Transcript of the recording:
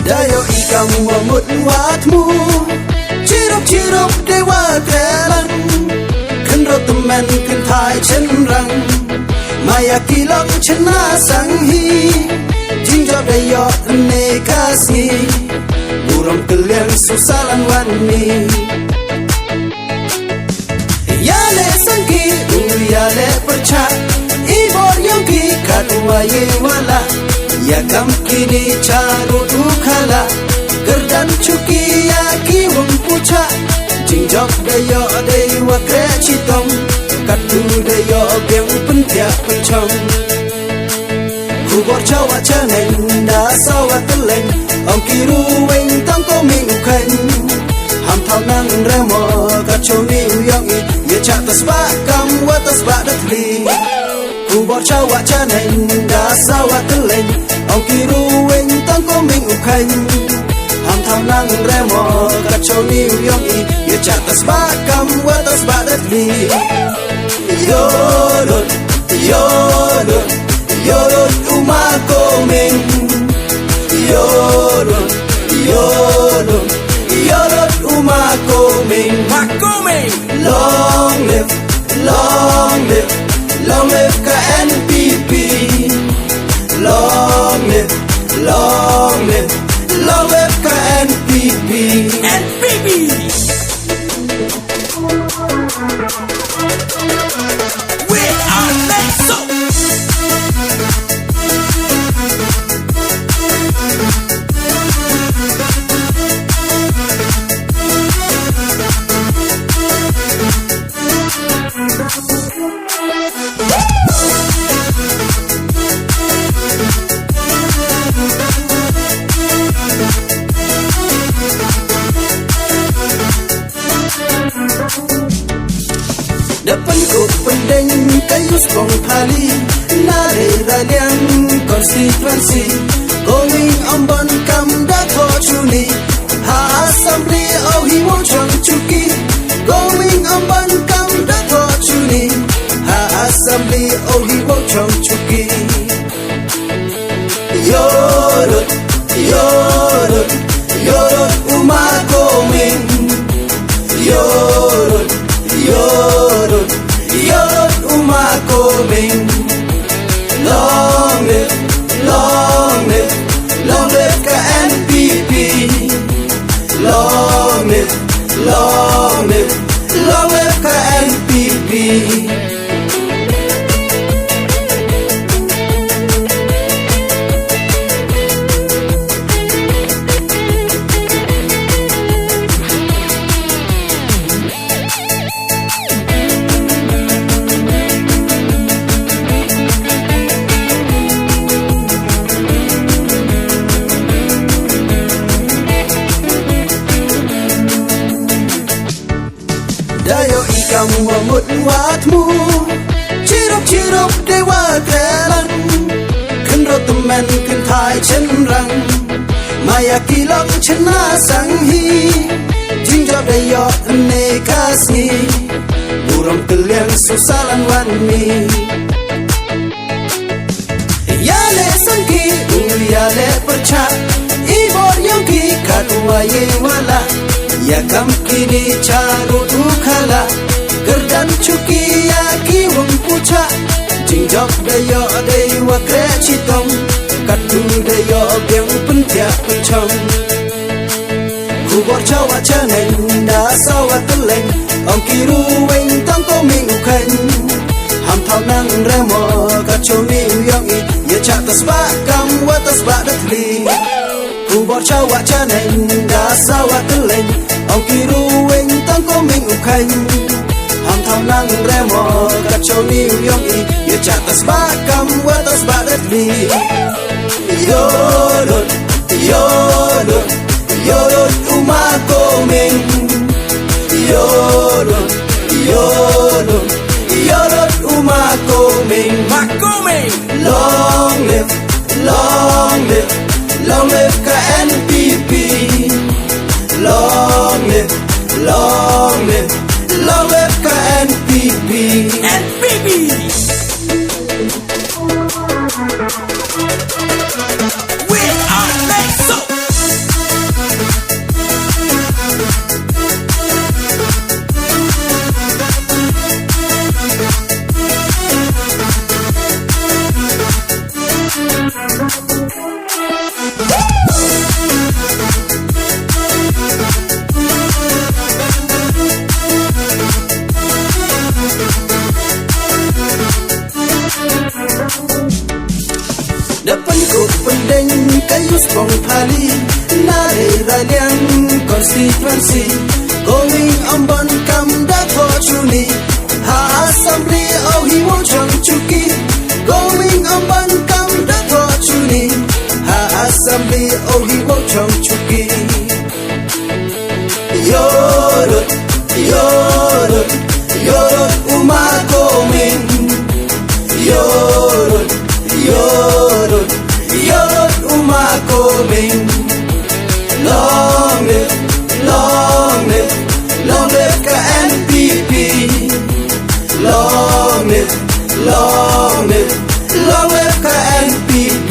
Dayo ikamu wamut watmu Cirup-cirup dewa kelan Kenro teman kentai cenrang Maya kilong cena sanghi Jinjo dayo nekasni Burung keliang susalan wani Yale sangki uyale percak Ibor yongki kadua yewala Yakam kini caru dukala Gerdan cuki yaki wempuca Jingjok dayo dewa krecitong Kadu dayo biang pentia pencong Kubor cawa caneng da sawa teleng Ong kiru weng tangko mingukeng Ham tau nang remo kacau ni uyongi Ye cak tasbak kam wa tasbak datli Kubor cawa caneng da sawa teleng Ong kiru weng tangko mingukeng Ham tau nang remo kacau ni uyongi Ye cak tasbak kam wa tasbak datli Yodot, yodot, yodot umar komeng Yodot, yodot, yodot umar komeng Long live, long live, long live KNPP Long live, long live, long live KNPP NPP We are Lexo Depan ku pendeng kayu sekong kali Nare ralian konstituensi Going ambon kam dato cuni Ha asambli au hiwo chong cuki Going ambon kam dato cuni Ha asambli au hiwo chong cuki Yorot, yorot, yorot umar komeng Yorot, yorot, yorot umar komeng Long live, long live, long live KNPP Long live, long live, long live KNPP Dayo ikamu wamut watmu Cirup-cirup dewa kelan Kenro teman kentai cenrang Maya kilong cena sanghi Jinjo dayo nekasni Burung keliang susalan wani Yale sangki uyale percak Ibor yongki kadua yewala Yakam kini caru dukala Gerdan cuki yaki wempuca Jingjok dayo dewa krecitong Kadu dayo biang pentia pencong Kubor cawa caneng da sawa teleng Ong kiru weng tangko mingukeng Ham tau nang remo kacau ni uyongi Ye cak tasbak kam wa tasbak datli Kubor cawa caneng da sawa teleng Ong kiru weng tangko mingukeng Ham tau nang remo kacau ni uyongi Ye cak tasbak kam wa tasbak datli Yodot, yodot, yodot umar komeng Yodot, yodot, yodot umar komeng Long live, long live, long live ka NPP. Long live, long live, long live ka NPP. NPP. We are Lexo. Depan ko pendeng kayu sepong pali Nari ralian konstituensi Going ambon kam dapo cuni Ha assembly au hiwo chang cuki Going ambon kam dapo cuni Ha assembly au hiwo chang cuki Yorut, yorut, yorut uma koming Yorut, yorut, yorut uma koming. Long live, long live, long live ka NPP. Long live, long live, long live ka NPP.